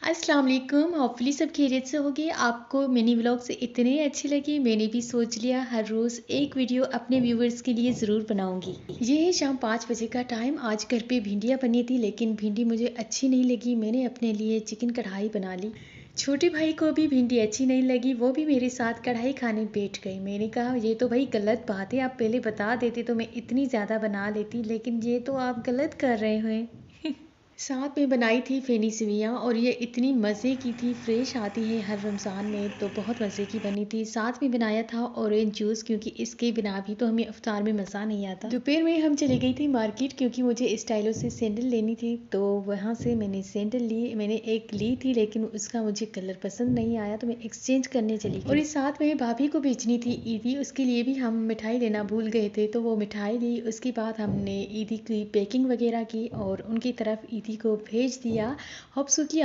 अस्सलाम वालेकुम। होपफुली सब खैरियत से होगी। आपको मिनी व्लॉग से इतने अच्छी लगी, मैंने भी सोच लिया हर रोज़ एक वीडियो अपने व्यूवर्स के लिए ज़रूर बनाऊंगी। ये है शाम 5 बजे का टाइम। आज घर पे भिंडियाँ बनी थी लेकिन भिंडी मुझे अच्छी नहीं लगी। मैंने अपने लिए चिकन कढ़ाई बना ली। छोटे भाई को भी भिंडी अच्छी नहीं लगी, वो भी मेरे साथ कढ़ाई खाने बैठ गए। मैंने कहा ये तो भाई गलत बात है, आप पहले बता देते तो मैं इतनी ज़्यादा बना लेती, लेकिन ये तो आप गलत कर रहे हैं। साथ में बनाई थी फेनी सेवियाँ और ये इतनी मज़े की थी, फ्रेश आती है हर रमज़ान में तो बहुत मज़े की बनी थी। साथ में बनाया था ऑरेंज जूस, क्योंकि इसके बिना भी तो हमें इफ्तार में मज़ा नहीं आता। दोपहर में हम चली गई थी मार्केट, क्योंकि मुझे स्टाइलों से सैंडल लेनी थी, तो वहाँ से मैंने सैंडल ली। मैंने एक ली थी लेकिन उसका मुझे कलर पसंद नहीं आया तो मैं एक्सचेंज करने चली गई। और इस साथ में भाभी को बेचनी थी ईदी, उसके लिए भी हम मिठाई लेना भूल गए थे, तो वो मिठाई ली। उसके बाद हमने ईदी की पैकिंग वगैरह की और उनकी तरफ ईदी को भेज दिया। होप सो कि